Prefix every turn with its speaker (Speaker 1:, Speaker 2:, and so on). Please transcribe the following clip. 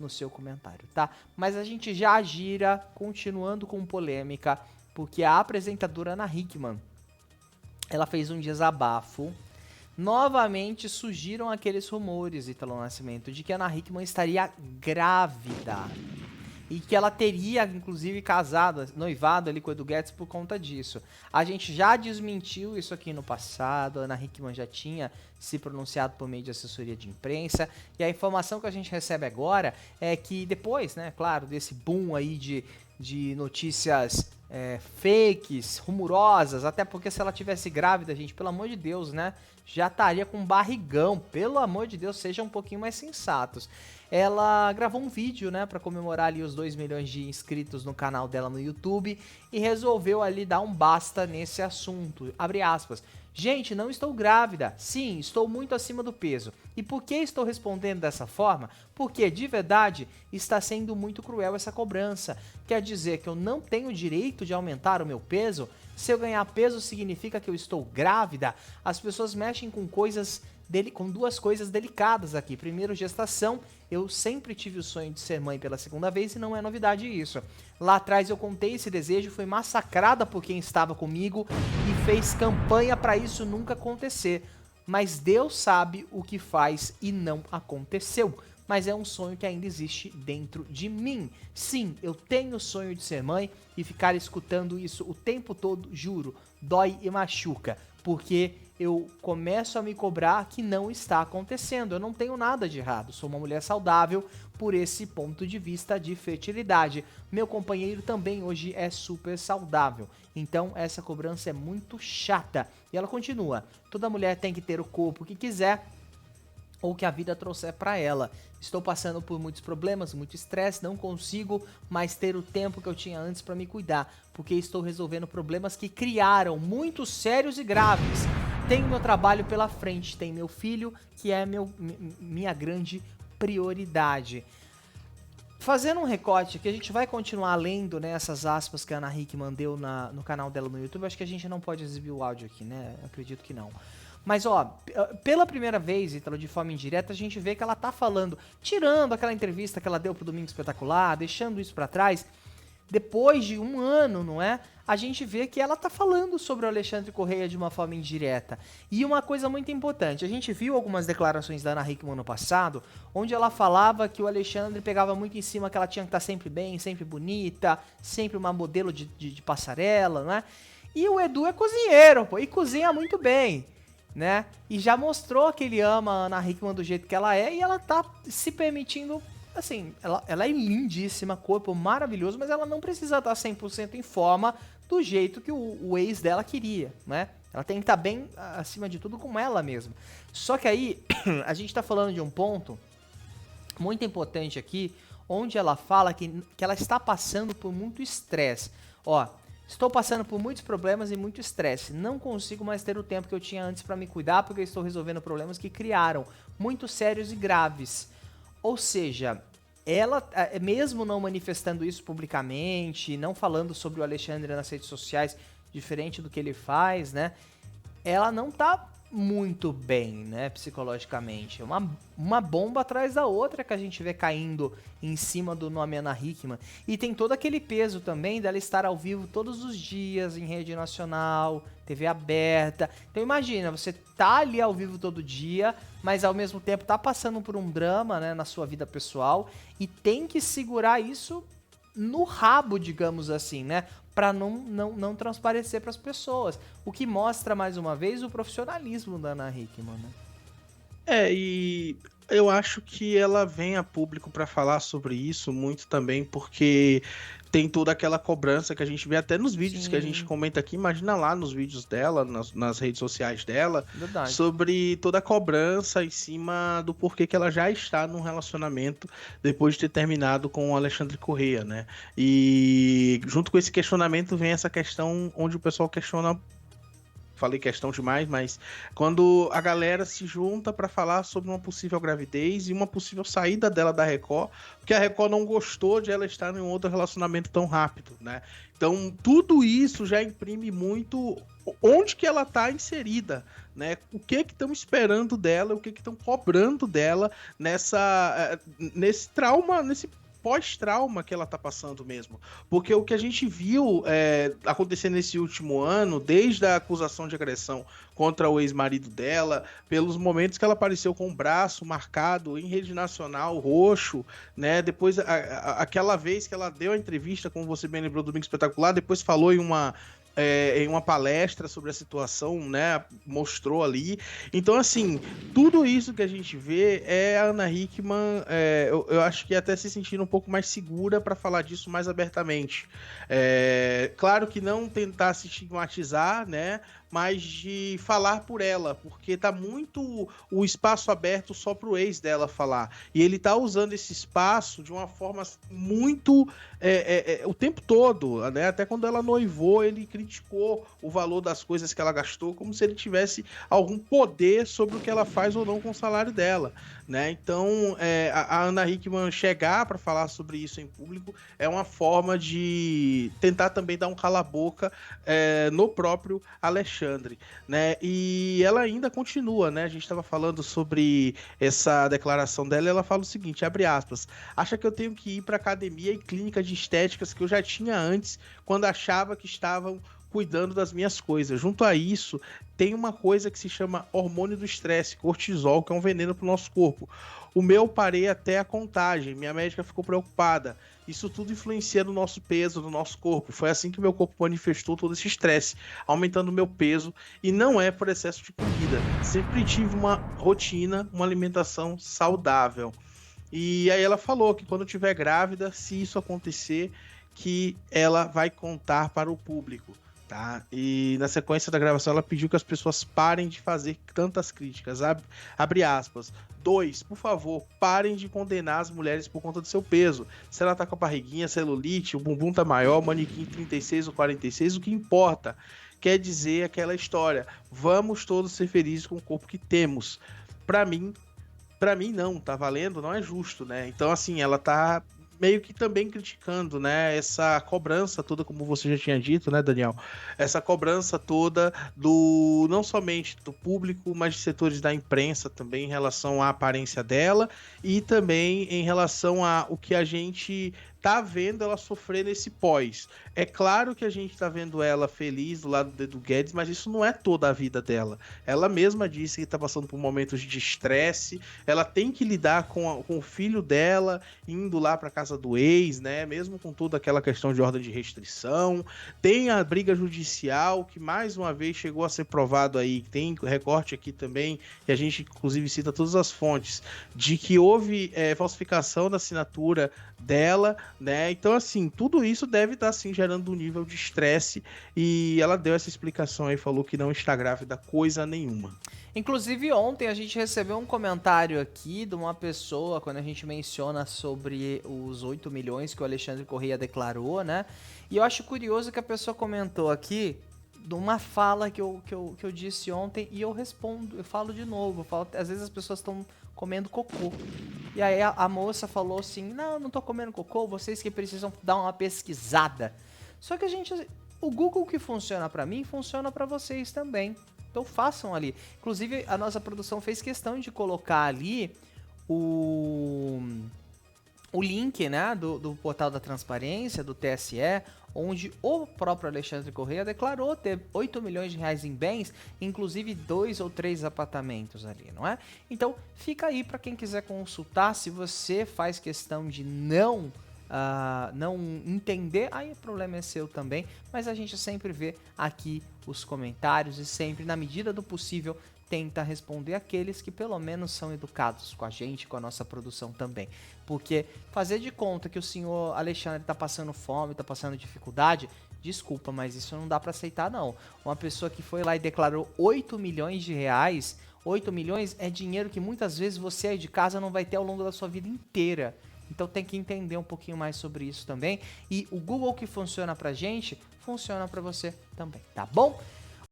Speaker 1: no seu comentário, tá? Mas a gente já gira, continuando com polêmica, porque a apresentadora Ana Hickman, ela fez um desabafo. Novamente surgiram aqueles rumores, Ítalo Nascimento, de que a Ana Hickman estaria grávida. E que ela teria, inclusive, casado, noivado ali com o Edu Guedes por conta disso. A gente já desmentiu isso aqui no passado, a Ana Hickman já tinha se pronunciado por meio de assessoria de imprensa, e a informação que a gente recebe agora é que depois, né, claro, desse boom aí de notícias fakes, rumorosas, até porque se ela tivesse grávida, gente, pelo amor de Deus, né, já estaria com um barrigão, pelo amor de Deus, sejam um pouquinho mais sensatos. Ela gravou um vídeo, né, pra comemorar ali os 2 milhões de inscritos no canal dela no YouTube e resolveu ali dar um basta nesse assunto. Abre aspas. Gente, não estou grávida. Sim, estou muito acima do peso. E por que estou respondendo dessa forma? Porque, de verdade, está sendo muito cruel essa cobrança. Quer dizer que eu não tenho direito de aumentar o meu peso? Se eu ganhar peso significa que eu estou grávida? As pessoas mexem com com duas coisas delicadas aqui. Primeiro, gestação. Eu sempre tive o sonho de ser mãe pela segunda vez e não é novidade isso. Lá atrás eu contei esse desejo, fui massacrada por quem estava comigo e fez campanha para isso nunca acontecer. Mas Deus sabe o que faz e não aconteceu. Mas é um sonho que ainda existe dentro de mim. Sim, eu tenho o sonho de ser mãe e ficar escutando isso o tempo todo, juro, dói e machuca. Porque eu começo a me cobrar que não está acontecendo. Eu não tenho nada de errado. Sou uma mulher saudável por esse ponto de vista de fertilidade. Meu companheiro também hoje é super saudável. Então essa cobrança é muito chata. E ela continua. Toda mulher tem que ter o corpo que quiser ou que a vida trouxer para ela. Estou passando por muitos problemas, muito estresse, não consigo mais ter o tempo que eu tinha antes para me cuidar, porque estou resolvendo problemas que criaram muito sérios e graves. Tenho meu trabalho pela frente, tem meu filho, que é minha grande prioridade. Fazendo um recorte que a gente vai continuar lendo, né, essas aspas que a Ana Hickman deu no canal dela no YouTube. Acho que a gente não pode exibir o áudio aqui, né? Acredito que não. Mas, ó, pela primeira vez, Ítalo, de forma indireta, a gente vê que ela tá falando, tirando aquela entrevista que ela deu pro Domingo Espetacular, deixando isso pra trás, depois de um ano, não é? A gente vê que ela tá falando sobre o Alexandre Correia de uma forma indireta. E uma coisa muito importante, a gente viu algumas declarações da Ana Hickman no passado, onde ela falava que o Alexandre pegava muito em cima que ela tinha que estar sempre bem, sempre bonita, sempre uma modelo de passarela, não é? E o Edu é cozinheiro, pô, e cozinha muito bem, né? E já mostrou que ele ama a Ana Hickman do jeito que ela é, e ela tá se permitindo. Assim, ela é lindíssima, corpo maravilhoso, mas ela não precisa estar 100% em forma do jeito que o ex dela queria, né? Ela tem que estar bem, acima de tudo, com ela mesma. Só que aí, a gente tá falando de um ponto muito importante aqui, onde ela fala que ela está passando por muito estresse. Ó, estou passando por muitos problemas e muito estresse. Não consigo mais ter o tempo que eu tinha antes para me cuidar, porque eu estou resolvendo problemas que criaram, muito sérios e graves. Ou seja, ela, mesmo não manifestando isso publicamente, não falando sobre o Alexandre nas redes sociais, diferente do que ele faz, né? Ela não tá muito bem, né, psicologicamente. É uma bomba atrás da outra que a gente vê caindo em cima do nome Ana Hickman. E tem todo aquele peso também dela estar ao vivo todos os dias em rede nacional, TV aberta. Então imagina, você tá ali ao vivo todo dia, mas ao mesmo tempo tá passando por um drama, né, na sua vida pessoal e tem que segurar isso no rabo, digamos assim, né? Para não transparecer para as pessoas. O que mostra, mais uma vez, o profissionalismo da Ana Hickman, né?
Speaker 2: E eu acho que ela vem a público para falar sobre isso muito também, porque tem toda aquela cobrança que a gente vê até nos vídeos que a gente
Speaker 1: Sim,
Speaker 2: comenta aqui, imagina lá nos vídeos dela, nas redes sociais dela,
Speaker 1: verdade.
Speaker 2: sobre toda a cobrança em cima do porquê que ela já está num relacionamento depois de ter terminado com o Alexandre Corrêa, né? E junto com esse questionamento vem essa questão onde o pessoal questiona falei questão demais, mas quando a galera se junta para falar sobre uma possível gravidez e uma possível saída dela da Record, porque a Record não gostou de ela estar em um outro relacionamento tão rápido, né? Então, tudo isso já imprime muito onde que ela está inserida, né? O que estão esperando dela, o que estão cobrando dela nesse trauma, nesse pós-trauma que ela tá passando mesmo. Porque o que a gente viu acontecer nesse último ano, desde a acusação de agressão contra o ex-marido dela, pelos momentos que ela apareceu com o braço marcado em rede nacional, roxo, né? Depois, aquela vez que ela deu a entrevista, como você bem lembrou, do Domingo Espetacular, depois falou em uma palestra sobre a situação, né? Mostrou ali. Então, assim, tudo isso que a gente vê é a Ana Hickman, eu acho que até se sentindo um pouco mais segura para falar disso mais abertamente. Claro que não tentar se estigmatizar, né? Mas de falar por ela, porque tá muito o espaço aberto só pro ex dela falar. E ele tá usando esse espaço de uma forma muito o tempo todo, né? Até quando ela noivou, ele criticou o valor das coisas que ela gastou, como se ele tivesse algum poder sobre o que ela faz ou não com o salário dela, né? Então, a Ana Hickman chegar para falar sobre isso em público é uma forma de tentar também dar um cala-boca no próprio Alexandre, né? E ela ainda continua, né? A gente estava falando sobre essa declaração dela e ela fala o seguinte, abre aspas, acha que eu tenho que ir para academia e clínica de estéticas que eu já tinha antes, quando achava que estavam cuidando das minhas coisas. Junto a isso, tem uma coisa que se chama hormônio do estresse, cortisol, que é um veneno para o nosso corpo. O meu parei até a contagem, minha médica ficou preocupada. Isso tudo influencia no nosso peso, no nosso corpo. Foi assim que meu corpo manifestou todo esse estresse, aumentando o meu peso, e não é por excesso de comida. Sempre tive uma rotina, uma alimentação saudável. E aí ela falou que quando estiver grávida, se isso acontecer, que ela vai contar para o público. Tá? E na sequência da gravação ela pediu que as pessoas parem de fazer tantas críticas. Abre aspas. 2, por favor, parem de condenar as mulheres por conta do seu peso. Se ela tá com a barriguinha, celulite, o bumbum tá maior, o manequim 36 ou 46, o que importa? Quer dizer aquela história. Vamos todos ser felizes com o corpo que temos. Pra mim não, tá valendo, não é justo, né? Então, assim, ela tá meio que também criticando, né, essa cobrança toda, como você já tinha dito, né, Daniel? Essa cobrança toda não somente do público, mas de setores da imprensa também em relação à aparência dela e também em relação a o que a gente tá vendo ela sofrer nesse pós. É claro que a gente tá vendo ela feliz do lado do Guedes, mas isso não é toda a vida dela. Ela mesma disse que tá passando por momentos de estresse, ela tem que lidar com o filho dela, indo lá para casa do ex, né? Mesmo com toda aquela questão de ordem de restrição. Tem a briga judicial, que mais uma vez chegou a ser provado aí. Tem recorte aqui também, que a gente inclusive cita todas as fontes, de que houve falsificação da assinatura dela, né? Então, assim, tudo isso deve estar, assim, gerando um nível de estresse, e ela deu essa explicação aí, falou que não está grávida coisa nenhuma.
Speaker 1: Inclusive, ontem a gente recebeu um comentário aqui de uma pessoa, quando a gente menciona sobre os 8 milhões que o Alexandre Correia declarou, né? E eu acho curioso que a pessoa comentou aqui de uma fala que eu disse ontem, e eu respondo, eu falo de novo, às vezes as pessoas estão comendo cocô. E aí a moça falou assim, não tô comendo cocô, vocês que precisam dar uma pesquisada. Só que o Google que funciona pra mim, funciona pra vocês também. Então façam ali. Inclusive, a nossa produção fez questão de colocar ali o link, né, do portal da transparência, do TSE, onde o próprio Alexandre Correia declarou ter 8 milhões de reais em bens, inclusive 2 ou 3 apartamentos ali, não é? Então, fica aí para quem quiser consultar. Se você faz questão de não entender, aí o problema é seu também, mas a gente sempre vê aqui os comentários e sempre, na medida do possível, tenta responder aqueles que pelo menos são educados com a gente, com a nossa produção também. Porque fazer de conta que o senhor Alexandre tá passando fome, tá passando dificuldade, desculpa, mas isso não dá para aceitar não. Uma pessoa que foi lá e declarou 8 milhões de reais, 8 milhões é dinheiro que muitas vezes você aí de casa não vai ter ao longo da sua vida inteira. Então tem que entender um pouquinho mais sobre isso também. E o Google que funciona pra gente, funciona pra você também, tá bom?